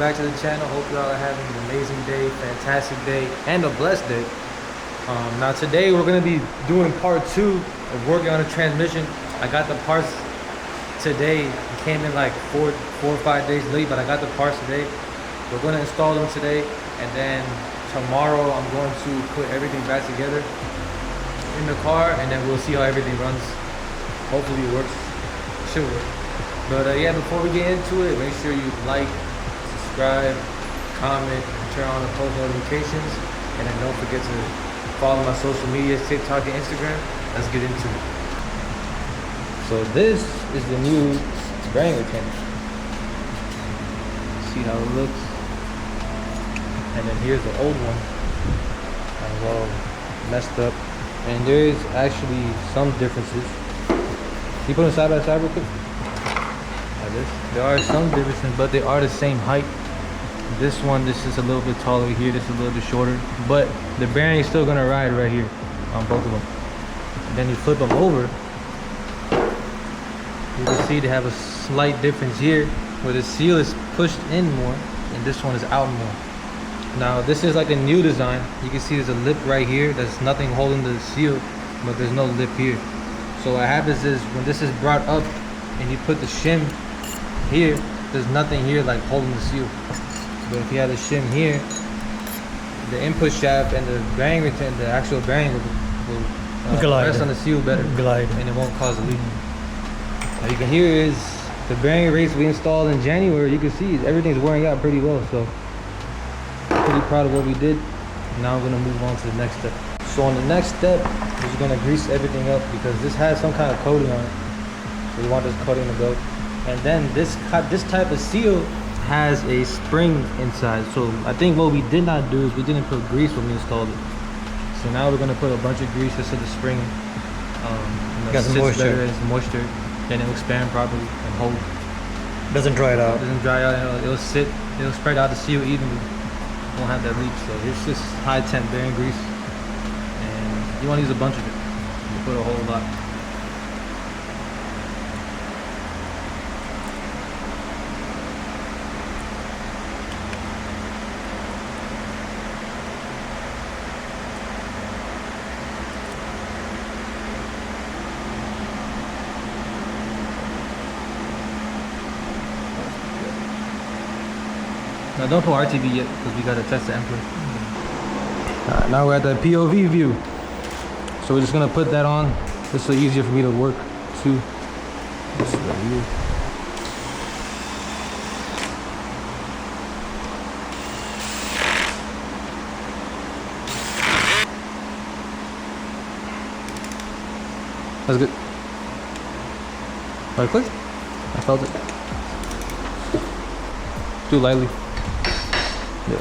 back to the channel. Hope y'all are having an amazing day, fantastic day, and a blessed day. Now today we're gonna be doing part 2 of working on the transmission. I got the parts today. It came in like four or 5 days late, but I got the parts today. We're gonna install them today, and then tomorrow I'm going to put everything back together in the car, and then we'll see how everything runs. Hopefully it works. It should work. But yeah, before we get into it, make sure you like, subscribe, comment, and turn on the post notifications. And then don't forget to follow my social medias, TikTok and Instagram. Let's get into it. So this is the new bearing retainer. See how it looks. And then here's the old one. Kind of all messed up. And there is actually some differences. Can you put them side by side real quick? There are some differences, but they are the same height. This is a little bit taller here, this is a little bit shorter, but the bearing is still gonna ride right here on both of them. And then you flip them over, you can see they have a slight difference here where the seal is pushed in more and this one is out more. Now this is like a new design. You can see there's a lip right here. There's nothing holding the seal, but there's no lip here. So what happens is when this is brought up and you put the shim here, there's nothing here like holding the seal. But if you have the shim here, the input shaft and the bearing retain, the actual bearing will rest on the seal better, and it won't cause a leak. Now you can hear is the bearing rates we installed in January. You can see everything's wearing out pretty well. So I'm pretty proud of what we did. Now I'm gonna move on to the next step. So on the next step, we're gonna grease everything up because this has some kind of coating on it. So we want this coating to go. And then this type of seal has a spring inside. So I think what we did not do is we didn't put grease when we installed it. So now we're gonna put a bunch of grease just so the spring got some moisture. Better, it's moisture, then it'll expand properly and hold. Doesn't dry it out. It doesn't dry out. It'll sit. It'll spread out the seal evenly. Won't have that leak. So it's just high temp bearing grease, and you want to use a bunch of it. You put a whole lot. Now don't put RTV yet because we gotta test the input. Alright, now we're at the POV view. So we're just gonna put that on. This is easier for me to work too. This right here. That's good. Right click? I felt it. Do lightly. Yeah.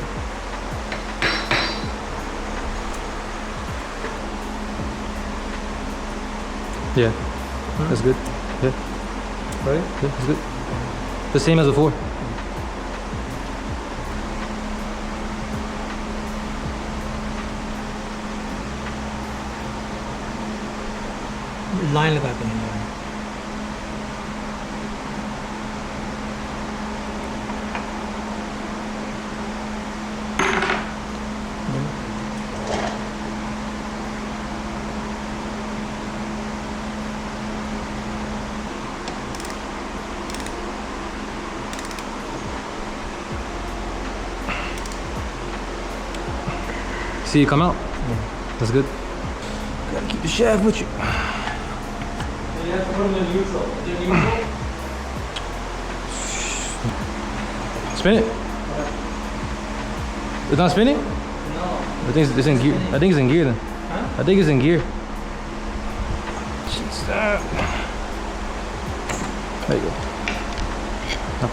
Yeah. That's good. Yeah. Right? Yeah, that's good. The same as before. Line लगाते हैं यार. See you come out? Yeah. That's good. Gotta keep the shaft with you. You have to put them in neutral. Is it neutral? Spin it. It's not spinning? No. I think it's in gear. I think it's in gear then. Huh? I think it's in gear. Jeez. There you go. No.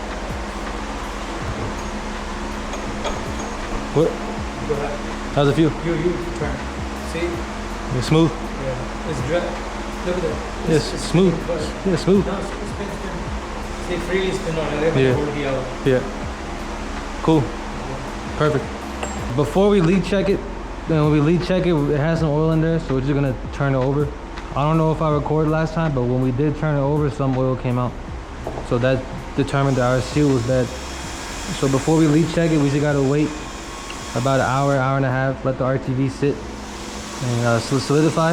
What? Go ahead. How's it feel? You turn. See? It's smooth? Yeah. It's dry. Look at that. Yes, it's smooth. Yeah, smooth. No, spin. See, freely spin on it. Yeah. Yeah. Cool. Perfect. Before we lead check it, when we lead check it, it has some oil in there, so we're just gonna turn it over. I don't know if I recorded last time, but when we did turn it over, some oil came out. So that determined that our seal was bad. So before we leak check it, we just gotta wait about an hour, hour and a half, let the RTV sit and solidify,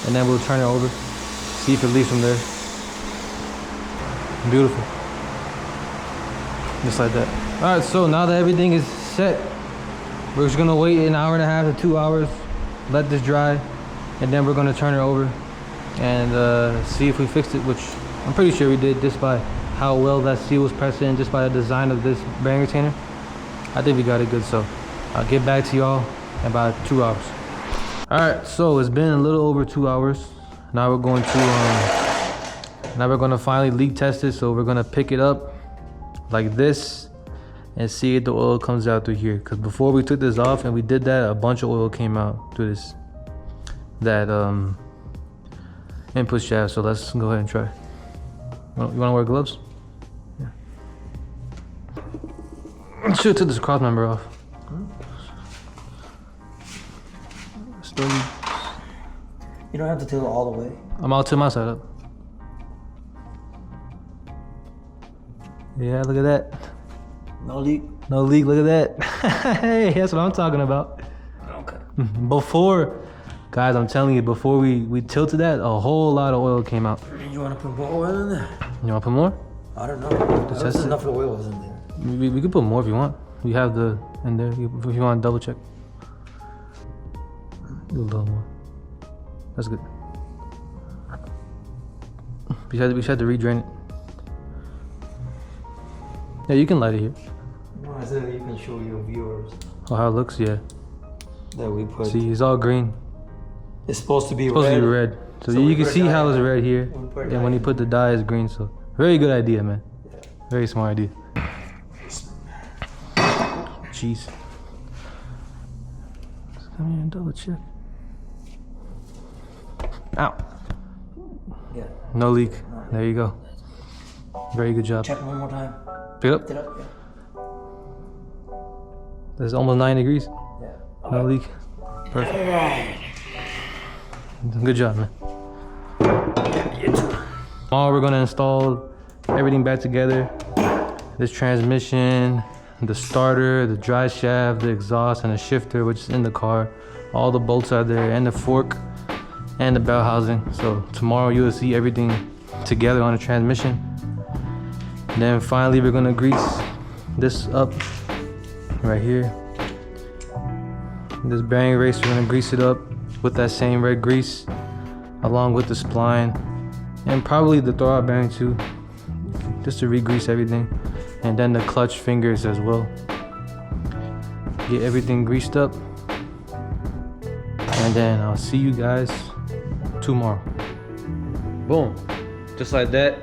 and then we'll turn it over, see if it leaks from there. Beautiful. Just like that. All right, so now that everything is set, we're just gonna wait an hour and a half to 2 hours, let this dry, and then we're gonna turn it over and see if we fixed it, which I'm pretty sure we did just by how well that seal was pressed in, just by the design of this bearing retainer. I think we got it good, so I'll get back to y'all in about 2 hours. All right, so it's been a little over 2 hours. Now we're going to finally leak test it. So we're gonna pick it up like this and see if the oil comes out through here. Because before we took this off and we did that, a bunch of oil came out through that input shaft. So let's go ahead and try. You wanna wear gloves? Yeah. I should have took this cross member off. Slowly. You don't have to tilt it all the way. I'm all to my side up. Yeah, look at that. No leak. No leak, look at that. Hey, that's what I'm talking about. Okay. Before, guys, I'm telling you, before we tilted that, a whole lot of oil came out. You want to put more oil in there? You want to put more? I don't know. There's enough oil was in there. We could put more if you want. We have the in there if you want to double check. A little more. That's good. We just had to redrain it. Yeah, you can light it here. No, I said you can show your viewers. Oh, how it looks, yeah. That we put. See, it's all green. It's supposed to be red. So you can see how it's red here. And when you put the dye, it's green. So very good idea, man. Yeah. Very smart idea. Jeez. Come here and double check. Ow. Yeah. No leak. There you go. Very good job. Check one more time. Pick it up. Pick it up. Yeah. That's almost 9 degrees. Yeah. No leak. Perfect. All right. Good job, man. Tomorrow we're gonna install everything back together. This transmission, the starter, the drive shaft, the exhaust, and the shifter, which is in the car. All the bolts are there, and the fork, and the bell housing. So tomorrow you will see everything together on the transmission. Then finally we're gonna grease this up right here. This bearing race, we're gonna grease it up with that same red grease, along with the spline, and probably the throwout bearing too, just to re-grease everything. And then the clutch fingers as well. Get everything greased up, and then I'll see you guys tomorrow. Boom, just like that.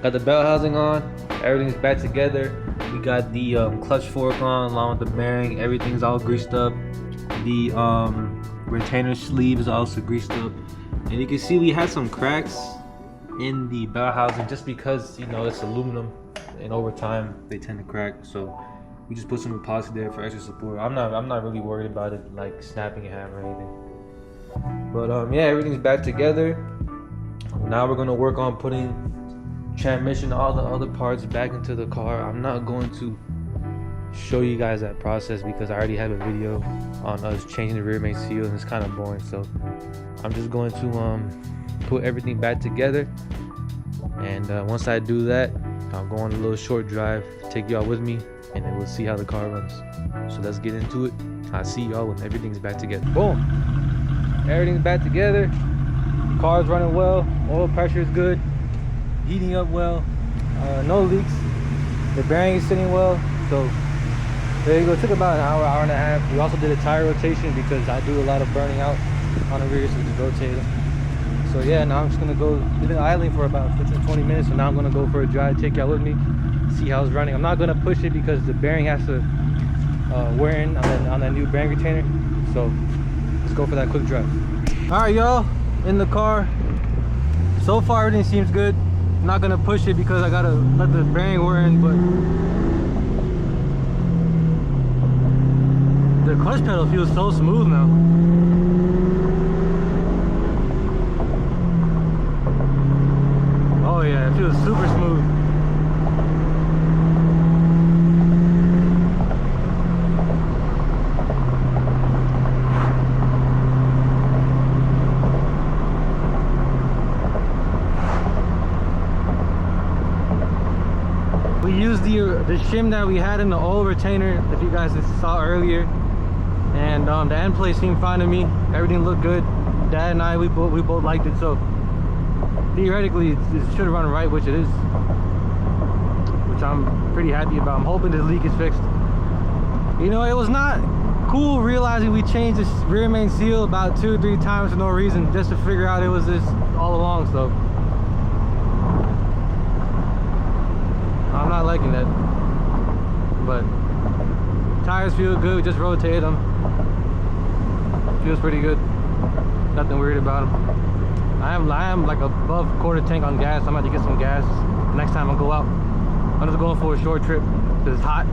Got the belt housing on, everything's back together. We got the clutch fork on along with the bearing. Everything's all greased up. The retainer sleeve is also greased up, and you can see we had some cracks in the belt housing just because, you know, it's aluminum, and over time they tend to crack. So we just put some epoxy there for extra support. I'm not really worried about it like snapping in half or anything. But yeah, everything's back together. Now we're gonna work on putting transmission, all the other parts back into the car. I'm not going to show you guys that process because I already have a video on us changing the rear main seal, and it's kind of boring. So I'm just going to put everything back together, and once I do that, I'll go on a little short drive, take y'all with me, and then we'll see how the car runs. So let's get into it. I'll see y'all when everything's back together. Boom, everything's back together. Car's running well, oil pressure is good, heating up well, no leaks, the bearing is sitting well. So there you go. It took about an hour, hour and a half. We also did a tire rotation because I do a lot of burning out on the rear, so we just rotate them. So yeah, now I'm just gonna go. We've been idling for about 15-20 minutes, so now I'm gonna go for a drive, take y'all with me, see how it's running. I'm not gonna push it because the bearing has to wear in on that new bearing retainer. So let's go for that quick drive. All right, y'all, in the car. So far everything seems good. I'm not gonna push it because I gotta let the bearing wear in, but the clutch pedal feels so smooth now. Oh yeah, it feels super smooth. the shim that we had in the old retainer, if you guys saw earlier, and the end plate seemed fine to me. Everything looked good. Dad and I, we both liked it, so theoretically it should run right, which it is, which I'm pretty happy about. I'm hoping the leak is fixed. You know, it was not cool realizing we changed this rear main seal about 2 or 3 times for no reason, just to figure out it was this all along. So I'm not liking that, but tires feel good. We just rotated them. Feels pretty good. Nothing weird about them. I am like above quarter tank on gas. I'm about to get some gas next time I go out. I'm just going for a short trip because it's hot.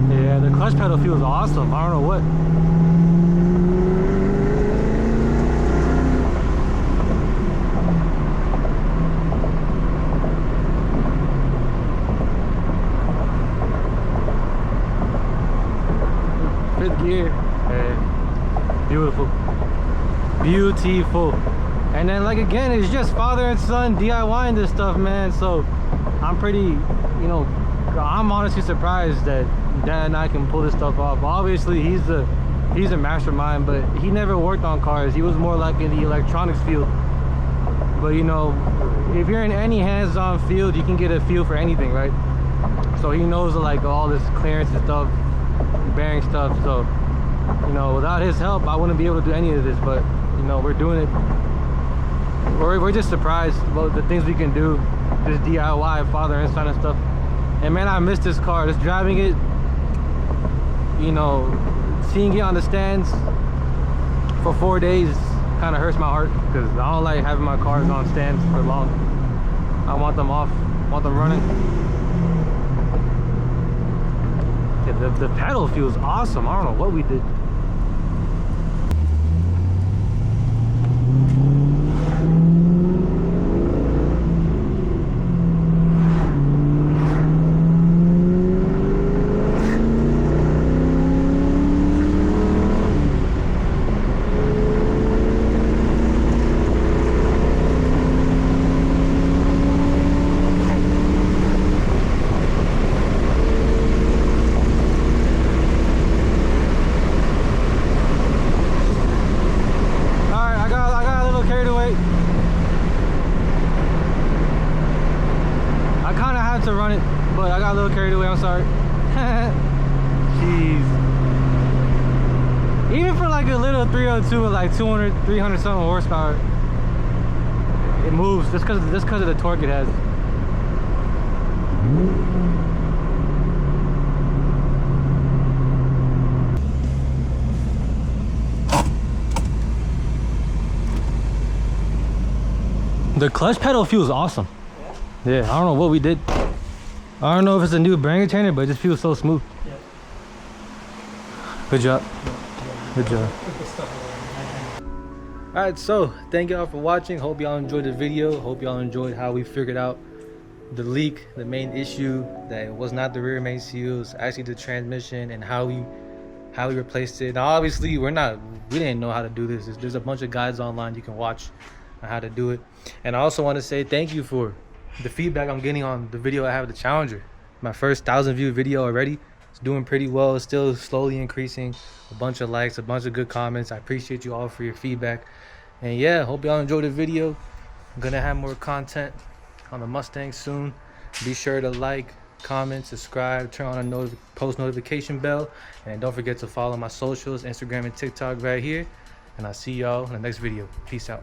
Yeah, the clutch pedal feels awesome. I don't know what. Gear, and beautiful. And then, like, again, it's just father and son DIYing this stuff, man. So I'm pretty, you know, I'm honestly surprised that Dad and I can pull this stuff off. Obviously he's a mastermind, but he never worked on cars. He was more like in the electronics field. But you know, if you're in any hands-on field, you can get a feel for anything, right? So he knows like all this clearance and stuff, bearing stuff. So, you know, without his help, I wouldn't be able to do any of this. But you know, we're doing it. We're just surprised about the things we can do, this DIY, father and son and stuff. And man, I miss this car. Just driving it, you know, seeing it on the stands for 4 days kind of hurts my heart, because I don't like having my cars on stands for long. I want them off, want them running. Yeah, the pedal feels awesome. I don't know what we did. To run it, but I got a little carried away. I'm sorry. Jeez. Even for like a little 302 with like 200, 300 something horsepower, it moves just because of the torque it has. The clutch pedal feels awesome. Yeah, I don't know what we did. I don't know if it's a new bearing retainer, but it just feels so smooth. Yeah. Good job. Good job. Alright, so thank y'all for watching. Hope y'all enjoyed the video. Hope y'all enjoyed how we figured out the leak, the main issue, that it was not the rear main seals, actually the transmission, and how we replaced it. Now obviously we didn't know how to do this. There's a bunch of guides online you can watch on how to do it. And I also want to say thank you for the feedback I'm getting on the video I have of the Challenger. My first 1,000 view video already. It's doing pretty well. It's still slowly increasing. A bunch of likes, a bunch of good comments. I appreciate you all for your feedback. And yeah, hope y'all enjoyed the video. I'm gonna have more content on the Mustang soon. Be sure to like, comment, subscribe, turn on a post notification bell, and don't forget to follow my socials, Instagram and TikTok right here. And I'll see y'all in the next video. Peace out.